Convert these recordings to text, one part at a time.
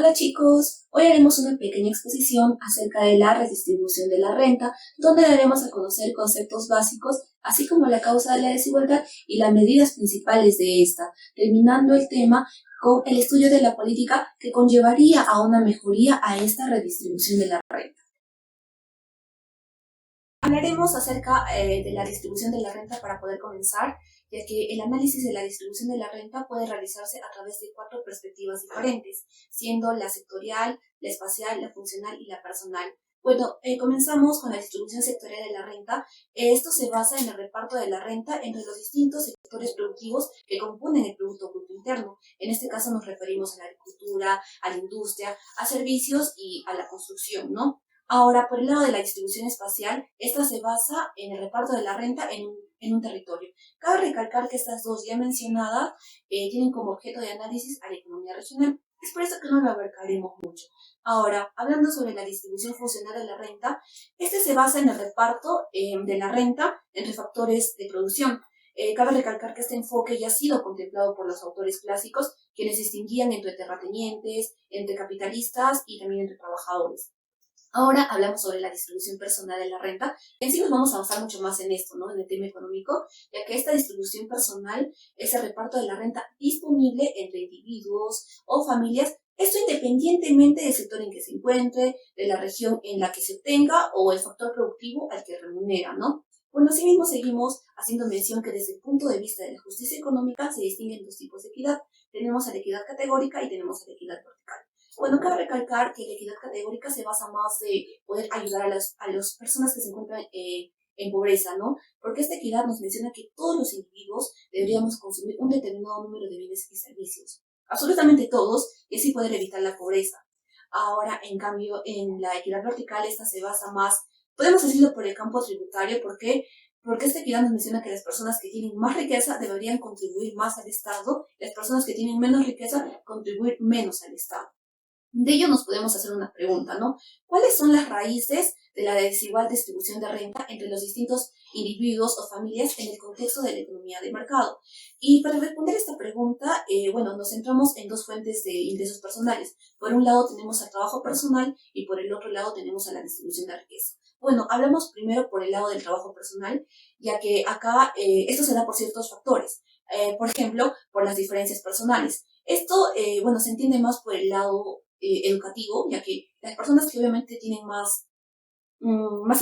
Hola chicos, hoy haremos una pequeña exposición acerca de la redistribución de la renta, donde daremos a conocer conceptos básicos, así como la causa de la desigualdad y las medidas principales de esta, terminando el tema con el estudio de la política que conllevaría a una mejoría a esta redistribución de la renta. Hablaremos acerca de la distribución de la renta para poder comenzar, ya que el análisis de la distribución de la renta puede realizarse a través de 4 perspectivas diferentes, siendo la sectorial, la espacial, la funcional y la personal. Bueno, comenzamos con la distribución sectorial de la renta. Esto se basa en el reparto de la renta entre los distintos sectores productivos que componen el Producto Bruto Interno. En este caso nos referimos a la agricultura, a la industria, a servicios y a la construcción, ¿no? Ahora, por el lado de la distribución espacial, esta se basa en el reparto de la renta en un territorio. Cabe recalcar que estas dos ya mencionadas tienen como objeto de análisis a la economía regional. Es por eso que no lo abarcaremos mucho. Ahora, hablando sobre la distribución funcional de la renta, este se basa en el reparto de la renta entre factores de producción. Cabe recalcar que este enfoque ya ha sido contemplado por los autores clásicos, quienes distinguían entre terratenientes, entre capitalistas y también entre trabajadores. Ahora hablamos sobre la distribución personal de la renta. En sí nos vamos a avanzar mucho más en esto, ¿no? En el tema económico, ya que esta distribución personal es el reparto de la renta disponible entre individuos o familias, esto independientemente del sector en que se encuentre, de la región en la que se obtenga o el factor productivo al que remunera, ¿no? Bueno, asimismo seguimos haciendo mención que desde el punto de vista de la justicia económica se distinguen dos tipos de equidad. Tenemos a la equidad categórica y tenemos a la equidad vertical. Bueno, cabe recalcar que la equidad categórica se basa más de poder ayudar a las personas que se encuentran en pobreza, ¿no? Porque esta equidad nos menciona que todos los individuos deberíamos consumir un determinado número de bienes y servicios, absolutamente todos, y así poder evitar la pobreza. Ahora, en cambio, en la equidad vertical esta se basa más, podemos decirlo por el campo tributario, porque esta equidad nos menciona que las personas que tienen más riqueza deberían contribuir más al Estado, las personas que tienen menos riqueza contribuir menos al Estado. De ello nos podemos hacer una pregunta, ¿no? ¿Cuáles son las raíces de la desigual distribución de renta entre los distintos individuos o familias en el contexto de la economía de mercado? Y para responder esta pregunta, nos centramos en dos fuentes de ingresos personales. Por un lado tenemos al trabajo personal y por el otro lado tenemos a la distribución de riqueza. Bueno, hablamos primero por el lado del trabajo personal, ya que acá esto se da por ciertos factores. Por ejemplo, por las diferencias personales. Esto, se entiende más por el lado educativo, ya que las personas que obviamente tienen más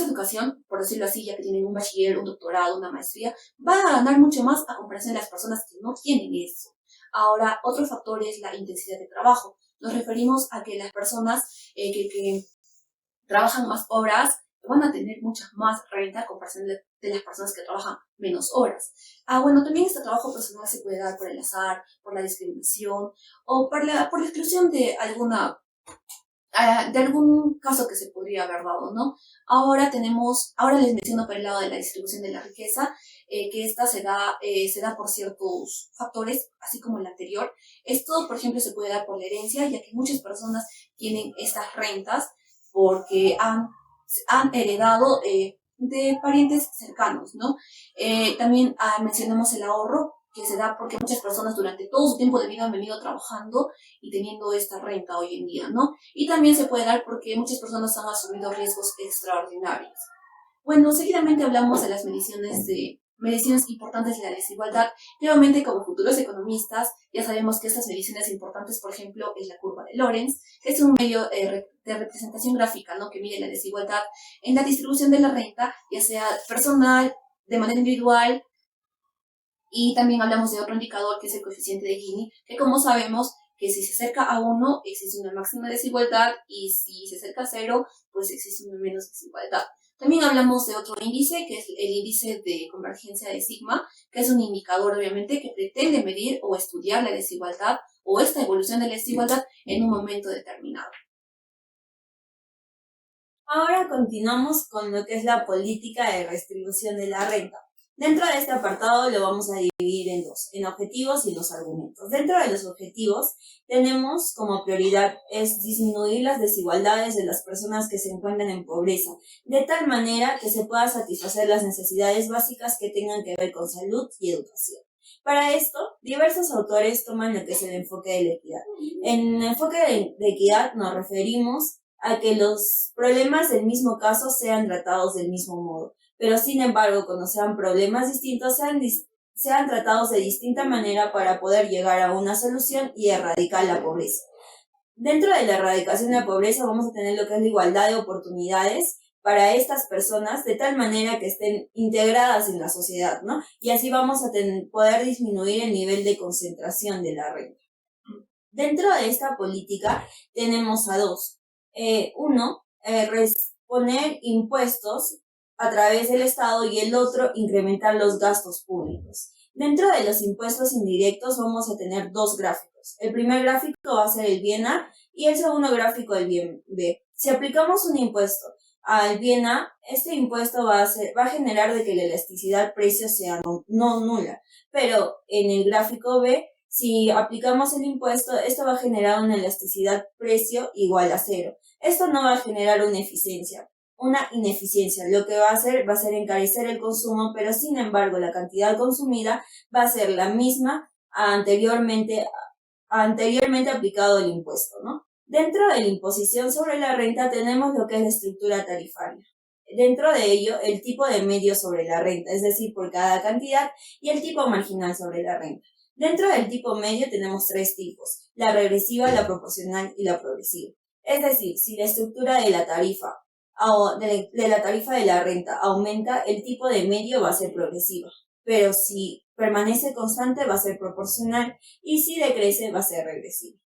educación, por decirlo así, ya que tienen un bachiller, un doctorado, una maestría, van a ganar mucho más a comparación de las personas que no tienen eso. Ahora, otro factor es la intensidad de trabajo. Nos referimos a que las personas que trabajan más horas van a tener mucha más renta a comparación de las personas que trabajan menos horas. También este trabajo personal se puede dar por el azar, por la discriminación o por la exclusión de algún caso que se podría haber dado, ¿no? Ahora les menciono por el lado de la distribución de la riqueza, que esta se da por ciertos factores, así como el anterior. Esto, por ejemplo, se puede dar por la herencia, ya que muchas personas tienen estas rentas porque han heredado de parientes cercanos, ¿no? También mencionamos el ahorro, que se da porque muchas personas durante todo su tiempo de vida han venido trabajando y teniendo esta renta hoy en día, ¿no? Y también se puede dar porque muchas personas han asumido riesgos extraordinarios. Bueno, seguidamente hablamos de las mediciones importantes de la desigualdad. Nuevamente, como futuros economistas, ya sabemos que estas mediciones importantes, por ejemplo, es la curva de Lorenz, que es un medio de representación gráfica, ¿no? Que mide la desigualdad en la distribución de la renta, ya sea personal, de manera individual, y también hablamos de otro indicador que es el coeficiente de Gini, que como sabemos que si se acerca a 1 existe una máxima desigualdad y si se acerca a 0 pues existe una menos desigualdad. También hablamos de otro índice que es el índice de convergencia de sigma, que es un indicador obviamente que pretende medir o estudiar la desigualdad o esta evolución de la desigualdad en un momento determinado. Ahora continuamos con lo que es la política de redistribución de la renta. Dentro de este apartado lo vamos a dividir en dos, en objetivos y los argumentos. Dentro de los objetivos tenemos como prioridad es disminuir las desigualdades de las personas que se encuentran en pobreza, de tal manera que se pueda satisfacer las necesidades básicas que tengan que ver con salud y educación. Para esto, diversos autores toman lo que es el enfoque de la equidad. En el enfoque de equidad nos referimos a que los problemas del mismo caso sean tratados del mismo modo, pero sin embargo, cuando sean problemas distintos, sean tratados de distinta manera para poder llegar a una solución y erradicar la pobreza. Dentro de la erradicación de la pobreza vamos a tener lo que es la igualdad de oportunidades para estas personas de tal manera que estén integradas en la sociedad, ¿no? Y así vamos a poder disminuir el nivel de concentración de la renta. Dentro de esta política tenemos a dos. Uno, poner impuestos a través del Estado y el otro, incrementar los gastos públicos. Dentro de los impuestos indirectos vamos a tener dos gráficos. El primer gráfico va a ser el bien A y el segundo gráfico el bien B. Si aplicamos un impuesto al bien A, este impuesto va a generar de que la elasticidad precio sea no nula. Pero en el gráfico B, si aplicamos el impuesto, esto va a generar una elasticidad precio igual a 0. Esto no va a generar una ineficiencia. Lo que va a hacer encarecer el consumo, pero sin embargo la cantidad consumida va a ser la misma anteriormente aplicado el impuesto, ¿no? Dentro de la imposición sobre la renta tenemos lo que es la estructura tarifaria. Dentro de ello, el tipo de medio sobre la renta, es decir, por cada cantidad, y el tipo marginal sobre la renta. Dentro del tipo medio tenemos tres tipos: la regresiva, la proporcional y la progresiva. Es decir, si la estructura de la tarifa de la tarifa de la renta aumenta, el tipo de medio va a ser progresiva, pero si permanece constante va a ser proporcional y si decrece va a ser regresiva.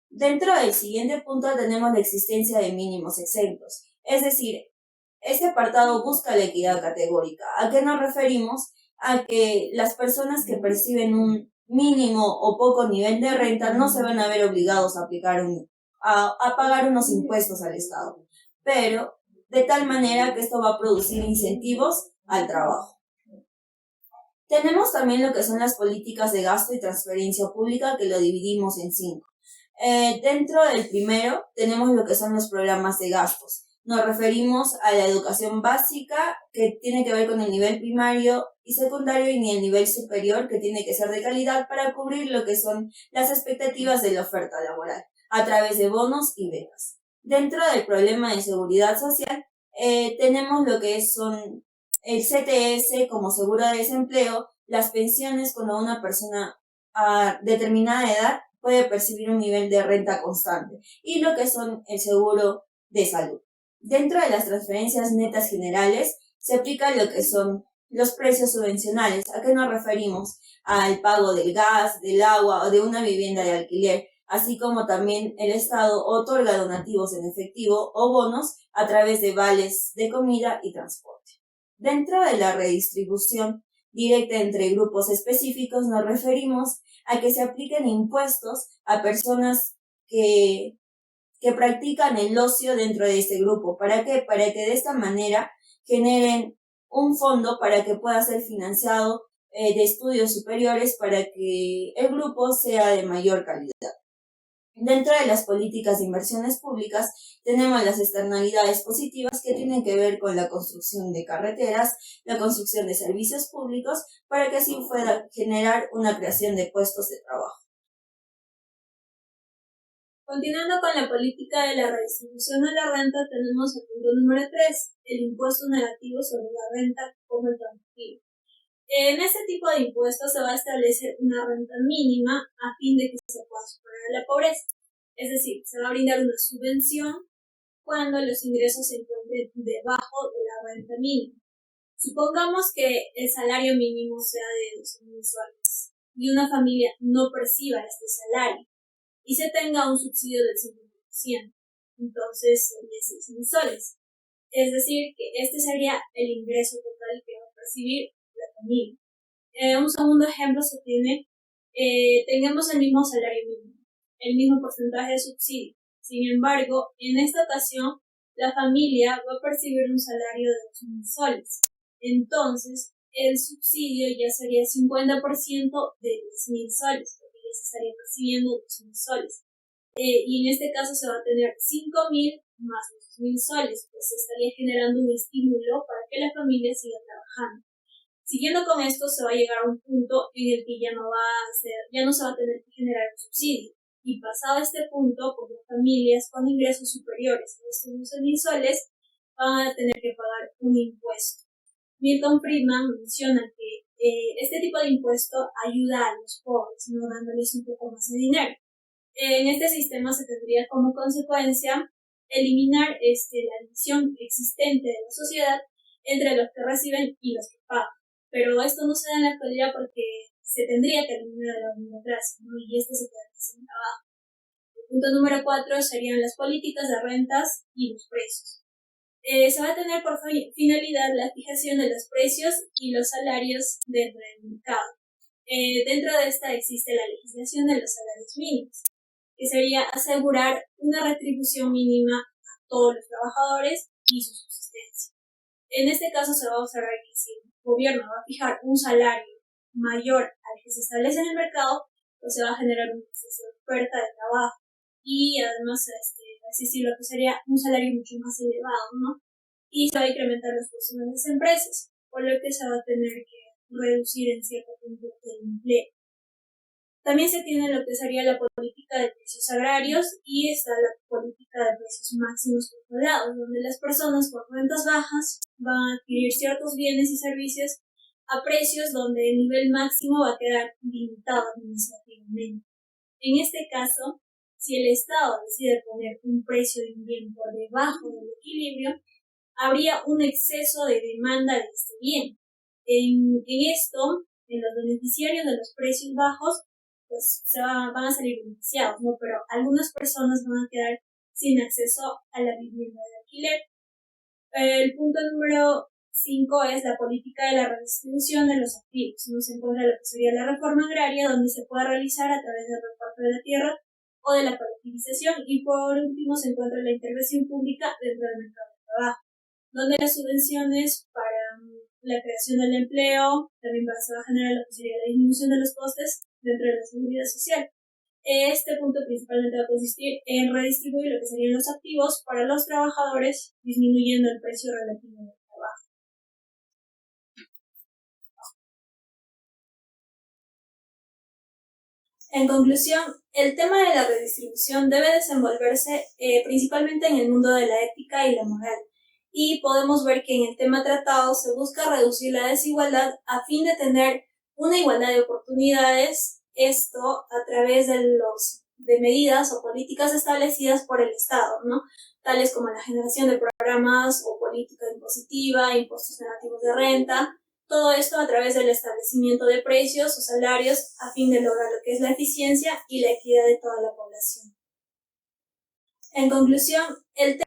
Dentro del siguiente punto tenemos la existencia de mínimos exentos, es decir, este apartado busca la equidad categórica. ¿A qué nos referimos? A que las personas que perciben un mínimo o poco nivel de renta no se van a ver obligados a pagar unos impuestos al Estado, pero de tal manera que esto va a producir incentivos al trabajo. Tenemos también lo que son las políticas de gasto y transferencia pública, que lo dividimos en 5. Dentro del primero tenemos lo que son los programas de gastos. Nos referimos a la educación básica, que tiene que ver con el nivel primario y secundario, y el nivel superior, que tiene que ser de calidad para cubrir lo que son las expectativas de la oferta laboral, a través de bonos y becas. Dentro del problema de seguridad social, tenemos lo que son el CTS como seguro de desempleo, las pensiones cuando una persona a determinada edad puede percibir un nivel de renta constante, y lo que son el seguro de salud. Dentro de las transferencias netas generales se aplica lo que son los precios subvencionales. ¿A qué nos referimos? Al pago del gas, del agua o de una vivienda de alquiler, así como también el Estado otorga donativos en efectivo o bonos a través de vales de comida y transporte. Dentro de la redistribución directa entre grupos específicos nos referimos a que se apliquen impuestos a personas que practican el ocio dentro de este grupo. ¿Para qué? Para que de esta manera generen un fondo para que pueda ser financiado de estudios superiores, para que el grupo sea de mayor calidad. Dentro de las políticas de inversiones públicas tenemos las externalidades positivas, que tienen que ver con la construcción de carreteras, la construcción de servicios públicos, para que así pueda generar una creación de puestos de trabajo. Continuando con la política de la redistribución de la renta, tenemos el punto número 3, el impuesto negativo sobre la renta como alternativo. En este tipo de impuestos se va a establecer una renta mínima a fin de que se pueda superar la pobreza. Es decir, se va a brindar una subvención cuando los ingresos se encuentren debajo de la renta mínima. Supongamos que el salario mínimo sea de 12.000 soles y una familia no perciba este salario y se tenga un subsidio del 50%. Entonces sería 6.000 soles. Es decir, que este sería el ingreso total que va a percibir la familia. Un segundo ejemplo se tiene, tengamos el mismo salario mínimo, el mismo porcentaje de subsidio. Sin embargo, en esta ocasión, la familia va a percibir un salario de 8.000 soles. Entonces, el subsidio ya sería 50% de 10.000 soles, porque ya se estaría percibiendo 8.000 soles. Y en este caso se va a tener 5.000 más 2.000 soles, pues se estaría generando un estímulo para que la familia siga trabajando. Siguiendo con esto, se va a llegar a un punto en el que ya no se va a tener que generar un subsidio. Y pasado este punto, pues las familias con ingresos superiores a estos 12.000 soles van a tener que pagar un impuesto. Milton Friedman menciona que este tipo de impuesto ayuda a los pobres, no dándoles un poco más de dinero. En este sistema se tendría como consecuencia eliminar la división existente de la sociedad entre los que reciben y los que pagan. Pero esto no se da en la actualidad porque se tendría que eliminar la burocracia, ¿no? Y esto se queda sin trabajo. El punto número 4 serían las políticas de rentas y los precios. Se va a tener por finalidad la fijación de los precios y los salarios dentro del mercado. Dentro de esta existe la legislación de los salarios mínimos, que sería asegurar una retribución mínima a todos los trabajadores y su subsistencia. En este caso se va a observar que si el gobierno va a fijar un salario mayor al que se establece en el mercado, pues se va a generar un exceso de oferta de trabajo y además va a existir lo que sería un salario mucho más elevado, ¿no? Y se va a incrementar los costos de las empresas, por lo que se va a tener que reducir en cierto punto el empleo. También se tiene lo que sería la política de precios agrarios y está la política de precios máximos controlados, donde las personas con rentas bajas van a adquirir ciertos bienes y servicios a precios donde el nivel máximo va a quedar limitado administrativamente. En este caso, si el Estado decide poner un precio de un bien por debajo del equilibrio, habría un exceso de demanda de este bien. En esto, en los beneficiarios de los precios bajos, pues van a salir beneficiados, ¿no? Pero algunas personas van a quedar sin acceso a la vivienda de alquiler. El punto número 5 es la política de la redistribución de los activos. No se encuentra lo que sería la reforma agraria, donde se puede realizar a través del reparto de la tierra o de la colectivización. Y por último se encuentra la intervención pública dentro del mercado de trabajo, donde las subvenciones para la creación del empleo también se va a generar lo que sería la disminución de los costes dentro de la seguridad social. Este punto principalmente va a consistir en redistribuir lo que serían los activos para los trabajadores, disminuyendo el precio relativo del trabajo. En conclusión, el tema de la redistribución debe desenvolverse principalmente en el mundo de la ética y la moral. Y podemos ver que en el tema tratado se busca reducir la desigualdad a fin de tener una igualdad de oportunidades, esto a través de medidas o políticas establecidas por el Estado, ¿no? Tales como la generación de programas o política impositiva, impuestos negativos de renta, todo esto a través del establecimiento de precios o salarios a fin de lograr lo que es la eficiencia y la equidad de toda la población. En conclusión, el